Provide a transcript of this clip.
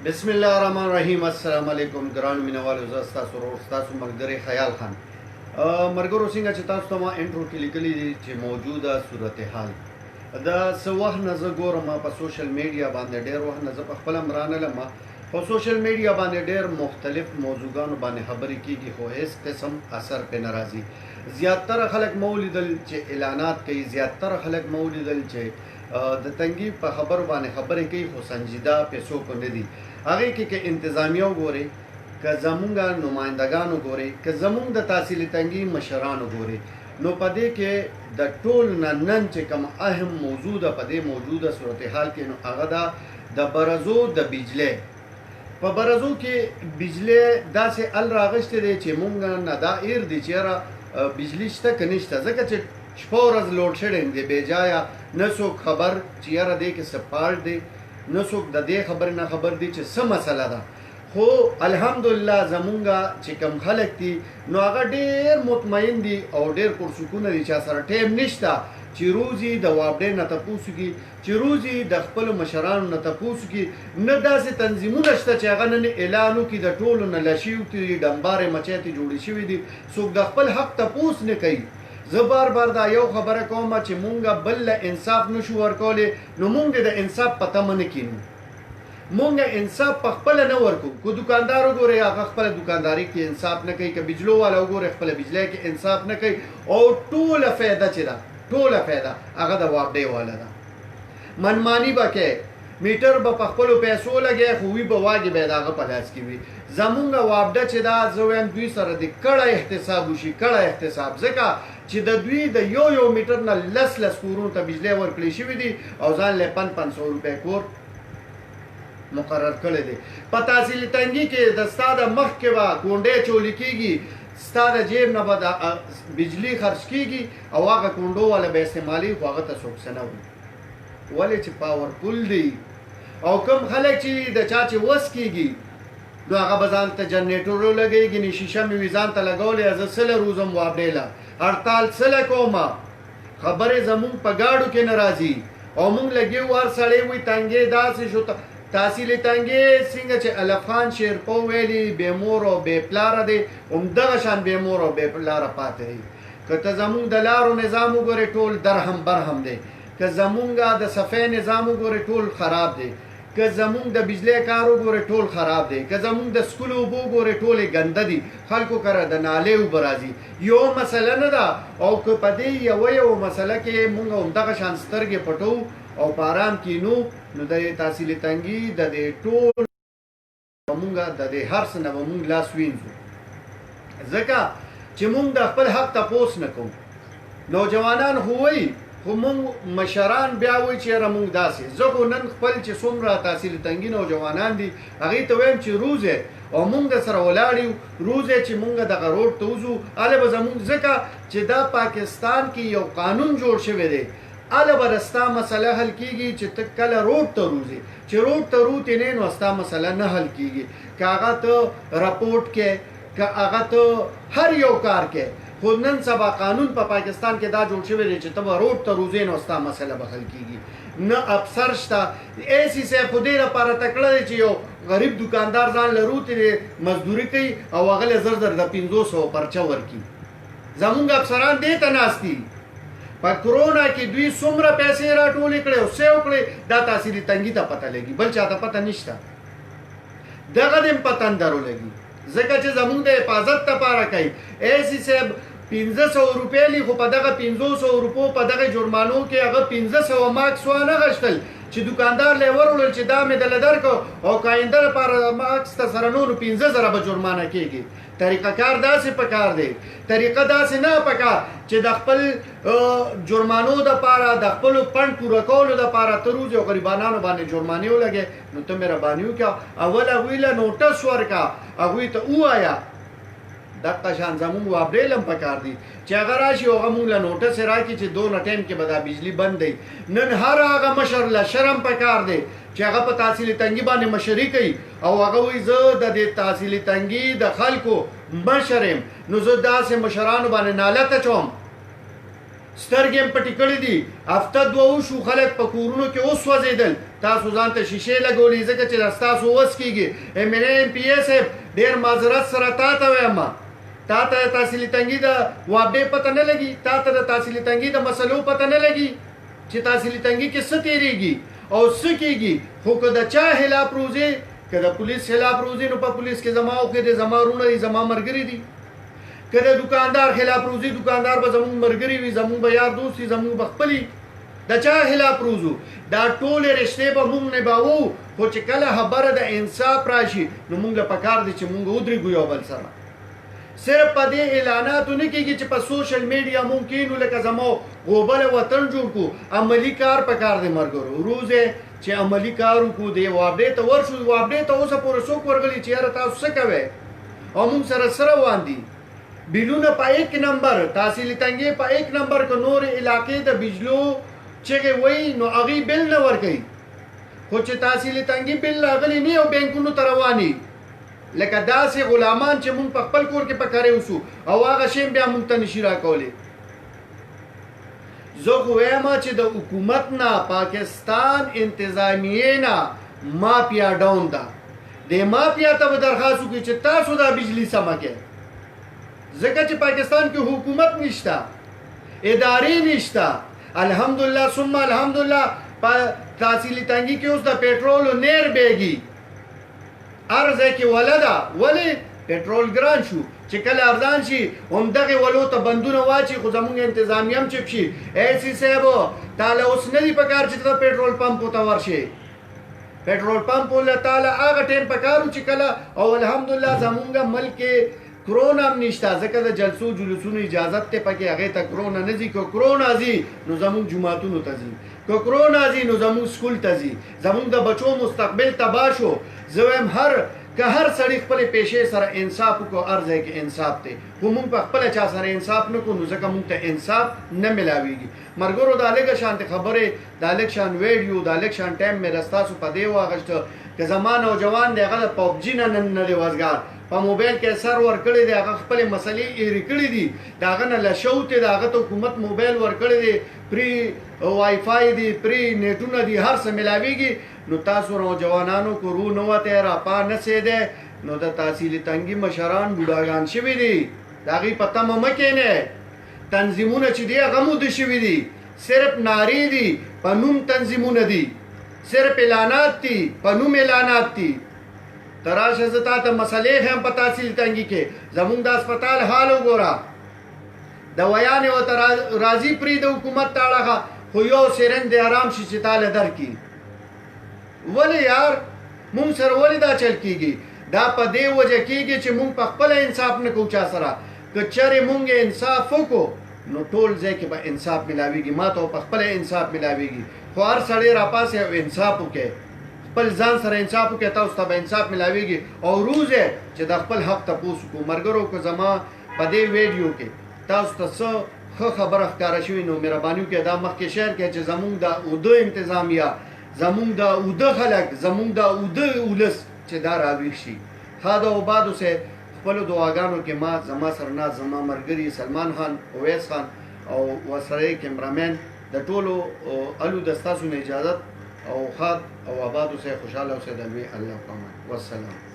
بسم الله الرحمن الرحیم. السلام علیکم ګرانو مینوالو، زه ستاسو ورور ستاسو ملګری خیال خان. ملګرو څنګه چې تاسو ته ما انټرو کې لیکلي دي چې موجوده صورتحال دا څه وخت نه زه ګورم په سوشل میډیا باندې، ډېر وخت نه زه په خپله هم رانلم په سوشل میډیا باندې ډېر مختلف موضوعګانو باندې خبرې کېږي، خو هېڅ قسم اثر پرې نه راځي. زیاتره خلک مو ولیدل چې اعلانات کوي، زیاتره خلک مو ولیدل چې د تنګي په خبرو باندې خبرې کوي، خو سنجیده پیسو کو نه دي. هغې کې که انتظامیه وګورئ، که زمونږ نمایندګان وګورئ، که زمونږ د تحصیل تنګي مشران وګورئ، نو په دې کې د ټول نه نن چې کوم اهم موضوع ده په دې موجوده صورتحال کې، نو هغه ده د برزو د بجلی. په برزو کې بجلی داسې ال راغشتی دی چې مونږ نه دا ایر دی چې یاره بجلی شته که نشته، ځکه چې شپه ورځ لوډ شیډینګ دی بې ځایه، نه څوک خبر چې یاره دی کې څه فالټ دی، نه څوک د دې خبرې نه خبر دی چې څه مسله ده. خو الحمدلله زمونږ چې کم خلک دي نو هغه ډېر مطمئن دي او ډېر پرسکونه دي، چا سره ټیم نشته چې روزي د وابډې نه تپوس کړي، چې روزي د خپلو مشرانو نه تپوس کړي. نه داسې تنظیمونه شته چې هغه نن اعلان وکړي د ټولو نه لشي وکړي، ډمبارې مچۍ جوړې شوي دي، څوک د خپل حق تپوس نه کوي. زه بار بار دا یو خبره کوم چې مونږ بل له انصاف نشو ورکولی، نو مونږ د انصاف په تمه نه کینو، مونږ انصاف په خپله نه ورکو. که دکاندار وګورئ هغه خپله دکانداري کې انصاف نه کوي، که بجلو والا وګورئ خپله بجلی کې انصاف نه کوي، او ټوله فایده چې ده ټوله فایده هغه د وابډې والا ده. منمانی به کوي، میټر به په خپلو پیسو لګی، خو وي به واګې به یې د هغه په لاس کې وي. زمونږ وابډه چې ده زه وایم دوی سره د کړه احتساب وشي، کړه احتساب، ځکه چې د دوی د یو میټر نه لس کورونو ته بجلی ورکړی شوي دي او ځان له 500 روپۍ کور مقرر کړی دی. په تحصیل تنګي کې د ستا د مخ کې به کونډۍ چولی کېږي، ستا د جیب نه به د بجلی خرڅ کېږي او هغه کونډو والا به استعمالي، خو هغه ته څوک څه نه وایي. ولې چې پاورفول دی. او کوم خلک چې د چا چې وس کېږي نو هغه به ځان ته جنریټرو لګوي، ګینې شیشه مې وي ځان ته لګولی، زه څله روزم وابډې له هړتال څله کومه، خبرې زمونږ په ګاډو کې نه راځي او مونږ لګیو هر سړی وایي تنګې داسې شو. تحصیل تنګي څنګه چې الف خان شیرپو ویلي بې مور او بې پلاره دی، همدغه شان بې مور او بې پلاره پاتې دی. که ته زمونږ د لارو نظام وګورې ټول درهم برهم دی، که زمونږ د صفحې نظام وګورې ټول خراب دی، که زمونږ د بجلی کار وګورې ټول خراب دی، که زمونږ د سکولو اوبه وګورې ټولې ګنده دي، خلکو کره د نالې اوبه راځي. یو مسله نه ده. او که په دې یوه مسله کې مونږ همدغه شان سترګې پټو او په ارام کینو، نو د تحصیل تنګي د دې ټول مونږ د دې هر څه نه به مونږ لاس وینځو، ځکه چې مونږ د خپل حق تپوس نه کوو. نوجوانان خو وایي، خو مونږ مشران بیا وایي چې یاره مونږ داسې. زه خو نن خپل چې څومره تحصیل تنګي نوجوانان دي هغې ته وایم چې روزې او مونږ د سره ولاړ یو، روزې چې مونږ دغه روډ ته وځو هلته به زمونږ، ځکه چې دا پاکستان کې یو قانون جوړ شوی دی، هلته به د ستا مسله حل کېږي چې ته کله روډ ته روځې، چې روډ ته روتې نه نو ستا مسله نه حل کېږي. که هغه ته رپورټ کې، که هغه ته هر یو کار کې، خو نن سبا قانون په پاکستان کې دا جوړ شوی دی چې ته به روډ ته روځې نو ستا مسله به حل کېږي. نه افسر شته. ایسي صاحب خو دې لپاره تکړه دی چې یو غریب دکاندار ځان له روتې مزدوري کوي او هغه له زر د 500 پرچه ورکړي. زمونږ افسران دې ته ناست دي. په کرونا کې دوی څومره پیسې راټولې کړې او څه وکړې، دا تحصیل تنګي ته پته لګي، بل چا ته پته نشته. دغه دې په تندرو لګي، ځکه چې زمونږ د حفاظت لپاره کوي. ایسي صاحب 500 روپۍ لی، خو په دغه 500 روپو په دغه جرمانو کې هغه 500 ماکس وانه غشتل چې دکاندار له ورولل چې دا مې دله درکو او که آینده لپاره ماکس ته سره نو 15,000 به جرمانه کېږي. طریقه کار داسې پکار دی، طریقه داسې نه پکار چې د خپل جرمانو دپاره د خپلو فنډ پوره کولو دپاره ته روزې او غریبانانو باندې جرمانې ولګې. نو ته مهرباني وکړه، اول هغوی له نوټس ورکړه، هغوی ته ووایه. دغه شان زمونږ وابډې هم پکار دي چې هغه راشي او هغه مونږ له نوټس راکړي چې دونه ټایم کې به دا بجلي بند دی. نن هر هغه مشر له شرم پکار دی چې هغه په تحصیل تنګي باندې مشري کوي او هغه وایي زه د دې تحصیل تنګي د خلکو مشر یم، نو زه داسې مشرانو باندې نالت اچوم سترګې هم پټې کړې دي، هفته دوه وشو خلک په کورونو کې اوس وځېدل، تاسو ځان ته شیشې لګولې ځکه چې دا ستاسو وس کېږي. ایم این اے ایم پی اے صاحب ډېر معذرت سره تا ته وایم، تا ته د تحصیلي تنګي د وابډې پته نه لګي، تا ته د تحصیلي تنګي د مسلو پته نه لګي چې تحصیلي تنګي کې څه تېرېږي او څه کېږي. خو که د چا خلاف روزې، که د پولیس خلاف روزې، نو په پولیس کې زما اوښې دي، زما وروڼه دي، زما ملګري دي. که د دکاندار خلاف روزي، دکاندار به زمونږ ملګري وي، زمونږ به یار دوست وي، زمونږ به خپلي. د چا خلاف روزو، دا ټولې رشتې به مونږ نباوو. خو چې کله خبره د انصاف راشي نو مونږ له پکار دي چې مونږ ودرېږو یو بل سره. صرف په دې اعلاناتو نه کېږي چې په سوشل میډیا مونږ کینو لکه زمو غوبل وطن جوړ کړو. عملي کار پکار دی ملګرو. روزه چې عملي کار وکړو، دې وابډې ته ورشو. وابډې ته اوسه پورې څوک ورغلي چې یاره تاسو څه کوئ؟ او مونږ سره روان دي. بلونه په 1 نمبر، تحصیلي تنګي په 1 نمبر که نور علاقې د بجلو چغې وایي نو هغوی بل نه ورکوي. خو چې تحصیلي تنګي بل راغلی نه او بینکونو ته رواني لکه داسې غلامان چې مونږ په خپل کور کې پکارې اوسو او هغه شی بیا مونږ ته نشي راکولی. زه خو وایم چې د حکومت نه، پاکستان انتظامیې نه مافیا ډاون ده. دې مافیا ته به درخواست وکړي چې تاسو دا بجلی سمه کړئ، ځکه چې پاکستان کې حکومت نشته، ادارې نشته. الحمدلله ثم الحمدلله په تحصیلي تنګي کې اوس د پېټرولو نیر بیږي، هر ځای کې وله ده. ولې؟ پېټرول ګران شو. چې کله ارزان شي همدغې ولو ته بندونه واچي. خو زمونږ انتظامیه هم چپ شي. ای سی صاحب تاله اوس نه دي پکار چې ته پېټرول پمپو ته ورشې. پېټرول پمپو له تاله هغه ټایم پکار و چې کله، او الحمدلله زمونږ ملک کې کرونا هم نشته، ځکه د جلسو جلوسونو اجازت ته پکې هغې ته کرونا نه ځي. که کرونا ځي نو زمونږ جوماتونو ته ځي، که کرونا ځي نو زمونږ سکول ته ځي. زمونږ د بچو مستقبل تباه شو. زه وایم که هر سړی خپلې پیشې سره انصاف وکړو، هر ځای کې انصاف دی. خو مونږ په خپله چا سره انصاف نه کړو نو ځکه مونږ ته انصاف نه میلاویږي. ملګرو دا لږه شانتې خبرې، دا لږ شان ویډیو، دا لږ شان ټایم مې د ستاسو په دې واغېسته که زما نوجوان دی هغه د پبجي نه نه دی وزګار، په موبایل کې سر ورکړی دی، هغه خپلې مسلې ایرې کړي دي، د هغه نه لشوت دی، د هغه ته حکومت موبایل ورکړی دی، پری وای فای دی، پری نیټونه دي، هر څه میلاویږي. نو تاسو نوجوانانو کو رو نه وته راپا نه سیده نو د تحصیلي تنګي مشران بوډاګان شوي دي، د هغې په تمه مه کښېنئ. تنظیمونه چې دي هغه موده شوي دي، صرف نارې دي، په نوم تنظیمونه دي، صرف اعلانات دي، په نوم اعلانات دي. ته راشه زه تا ته مسلې ښیم په تحصیلي تنګي کې. زمونږ د هسپتال حال وګوره، دویانې ورته راځي پرېږده حکومت ته اړخه، خو یو سرنج دې حرام شي چې تاله درکړي. ولې یار مونږ سره ولې دا چل کېږي؟ دا په دې وجه کېږي چې مونږ په خپله انصاف نه کوو چا سره. که چېرې مونږ انصاف وکړو نو ټول ځای کې به انصاف میلاویږي، ما ته په خپله انصاف میلاویږي. خو هر سړی راپاسې او انصاف وکړي، خپل ځان سره انصاف وکړي، تاسو ته به انصاف میلاویږي. او روز یې چې د خپل حق تپوس وکړو. ملګرو که زما په دې ویډیو کې تاسو ته څه ښه خبره ښکاره شوي نو مهرباني وکړئ دا مخکې شیر کړئ چې زمونږ د اوده انتظامیه، زمونږ د اوده خلک، زمونږ د اوده ولس چې دا راویښ شي. ښه ده آباد اوسئ. خپلو دعاګانو کې ما زما سره ناست زما ملګري سلمان خان، اویس خان او ورسره یې کیمرامین، د ټولو الو د ستاسو نه اجازت او ښاد او آباد اوسئ، خوشحاله اوسئ. د لوی الله په امان. والسلام.